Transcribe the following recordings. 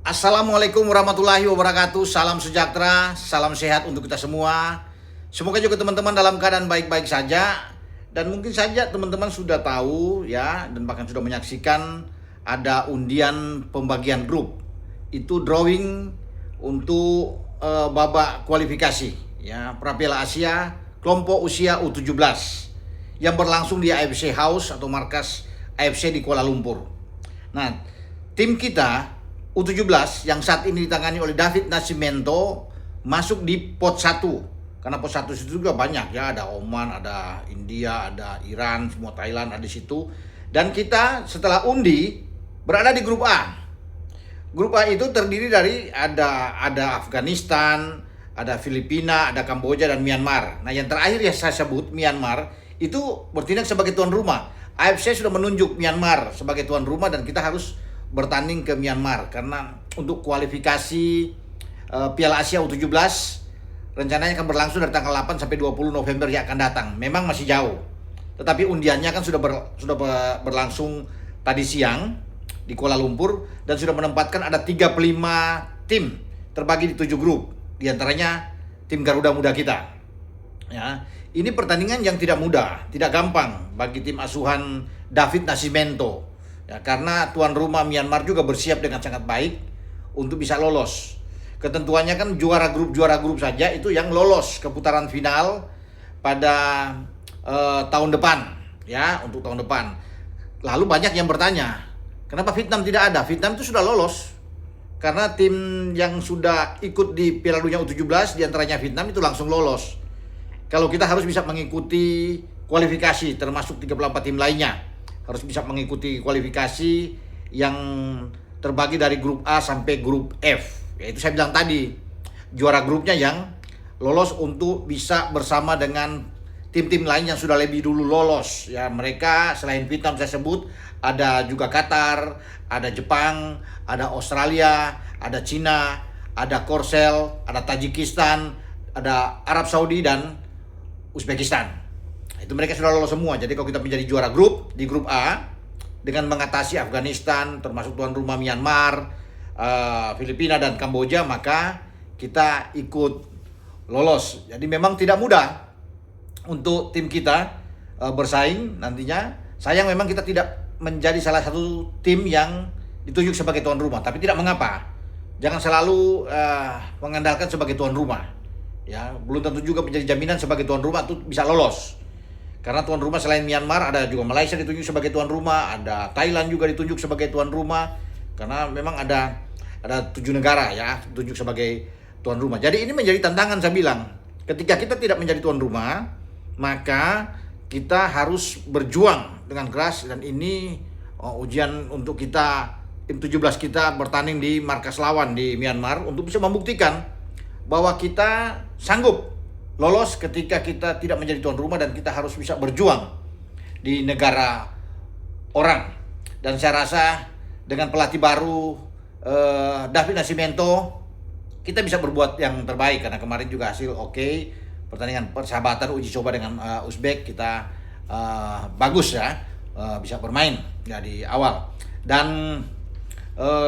Assalamualaikum warahmatullahi wabarakatuh. Salam sejahtera, salam sehat untuk kita semua. Semoga juga teman-teman dalam keadaan baik-baik saja. Dan mungkin saja teman-teman sudah tahu ya, dan bahkan sudah menyaksikan ada undian pembagian grup. Itu drawing untuk babak kualifikasi ya, Pra Piala Asia kelompok usia U17 yang berlangsung di AFC House atau markas AFC di Kuala Lumpur. Nah, tim kita U17 yang saat ini ditangani oleh David Nascimento masuk di pot 1. Karena pot 1 itu juga banyak ya, ada Oman, ada India, ada Iran, semua Thailand ada di situ. Dan kita setelah undi berada di grup A. Grup A itu terdiri dari ada Afghanistan, ada Filipina, ada Kamboja dan Myanmar. Nah, yang terakhir yang saya sebut Myanmar itu bertindak sebagai tuan rumah. AFC sudah menunjuk Myanmar sebagai tuan rumah dan kita harus bertanding ke Myanmar karena untuk kualifikasi Piala Asia U17 rencananya akan berlangsung dari tanggal 8 sampai 20 November yang akan datang. Memang masih jauh. Tetapi undiannya kan sudah berlangsung tadi siang di Kuala Lumpur dan sudah menempatkan ada 35 tim terbagi di 7 grup. Di antaranya tim Garuda Muda kita. Ya, ini pertandingan yang tidak mudah, tidak gampang bagi tim asuhan David Nascimento. Ya, karena tuan rumah Myanmar juga bersiap dengan sangat baik untuk bisa lolos. Ketentuannya kan juara grup saja itu yang lolos ke putaran final pada tahun depan, ya, untuk tahun depan. Lalu banyak yang bertanya, kenapa Vietnam tidak ada? Vietnam itu sudah lolos. Karena tim yang sudah ikut di Piala Dunia U17 diantaranya Vietnam itu langsung lolos. Kalau kita harus bisa mengikuti kualifikasi termasuk 34 tim lainnya. Harus bisa mengikuti kualifikasi yang terbagi dari grup A sampai grup F. Yaitu saya bilang tadi, juara grupnya yang lolos untuk bisa bersama dengan tim-tim lain yang sudah lebih dulu lolos. Ya, mereka selain Vietnam saya sebut, ada juga Qatar, ada Jepang, ada Australia, ada Cina, ada Korsel, ada Tajikistan, ada Arab Saudi dan Uzbekistan. Itu mereka sudah lolos semua. Jadi kalau kita menjadi juara grup di grup A dengan mengatasi Afghanistan termasuk tuan rumah Myanmar, Filipina dan Kamboja, maka kita ikut lolos. Jadi memang tidak mudah untuk tim kita bersaing nantinya. Sayang memang kita tidak menjadi salah satu tim yang ditunjuk sebagai tuan rumah, tapi tidak mengapa. Jangan selalu mengandalkan sebagai tuan rumah. Ya, belum tentu juga menjadi jaminan sebagai tuan rumah itu bisa lolos. Karena tuan rumah selain Myanmar ada juga Malaysia ditunjuk sebagai tuan rumah, ada Thailand juga ditunjuk sebagai tuan rumah. Karena memang ada 7 negara ya ditunjuk sebagai tuan rumah. Jadi ini menjadi tantangan saya bilang. Ketika kita tidak menjadi tuan rumah, maka kita harus berjuang dengan keras dan ini ujian untuk kita tim 17 kita bertanding di markas lawan di Myanmar untuk bisa membuktikan bahwa kita sanggup lolos ketika kita tidak menjadi tuan rumah dan kita harus bisa berjuang di negara orang. Dan saya rasa dengan pelatih baru David Nascimento kita bisa berbuat yang terbaik karena kemarin juga hasil oke. Pertandingan persahabatan uji coba dengan Uzbek kita bagus ya, bisa bermain ya di awal. Dan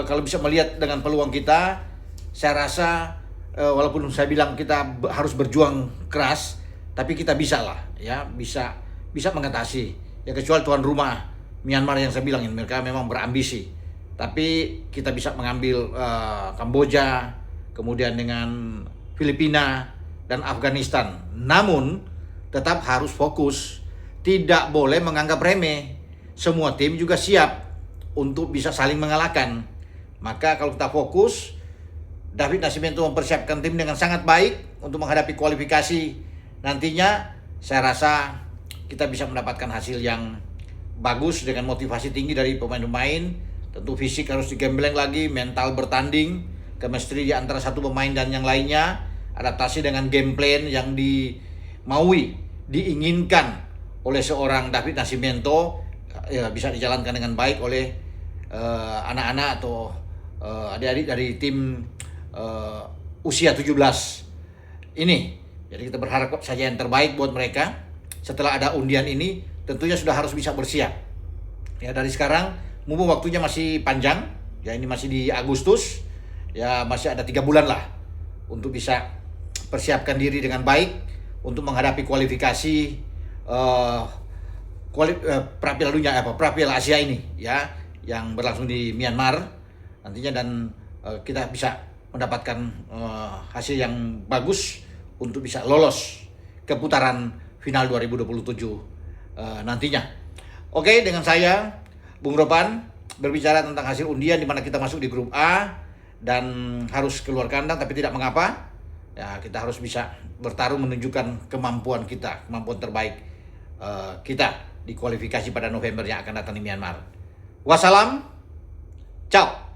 kalau bisa melihat dengan peluang kita, saya rasa walaupun saya bilang kita harus berjuang keras, tapi kita bisa lah ya, bisa mengatasi ya, kecuali tuan rumah Myanmar yang saya bilang mereka memang berambisi, tapi kita bisa mengambil Kamboja, kemudian dengan Filipina dan Afghanistan. Namun tetap harus fokus, tidak boleh menganggap remeh. Semua tim juga siap untuk bisa saling mengalahkan. Maka kalau kita fokus, David Nascimento mempersiapkan tim dengan sangat baik untuk menghadapi kualifikasi nantinya. Saya rasa kita bisa mendapatkan hasil yang bagus dengan motivasi tinggi dari pemain-pemain. Tentu fisik harus digembleng lagi, mental bertanding, chemistry di antara satu pemain dan yang lainnya, adaptasi dengan game plan yang dimaui, diinginkan oleh seorang David Nascimento ya, bisa dijalankan dengan baik oleh anak-anak atau adik-adik dari tim usia 17 ini. Jadi kita berharap saja yang terbaik buat mereka. Setelah ada undian ini tentunya sudah harus bisa bersiap ya dari sekarang, mumpung waktunya masih panjang ya, ini masih di Agustus ya masih ada 3 bulan lah untuk bisa persiapkan diri dengan baik untuk menghadapi kualifikasi eh, Prapiala Dunia Prapiala Asia ini ya, yang berlangsung di Myanmar nantinya, dan kita bisa mendapatkan hasil yang bagus untuk bisa lolos ke putaran final 2027 nantinya. Oke, dengan saya Bung Ropan berbicara tentang hasil undian di mana kita masuk di grup A dan harus keluar kandang, tapi tidak mengapa. Ya, kita harus bisa bertarung menunjukkan kemampuan kita, kemampuan terbaik kita di kualifikasi pada November yang akan datang di Myanmar. Wassalam, ciao.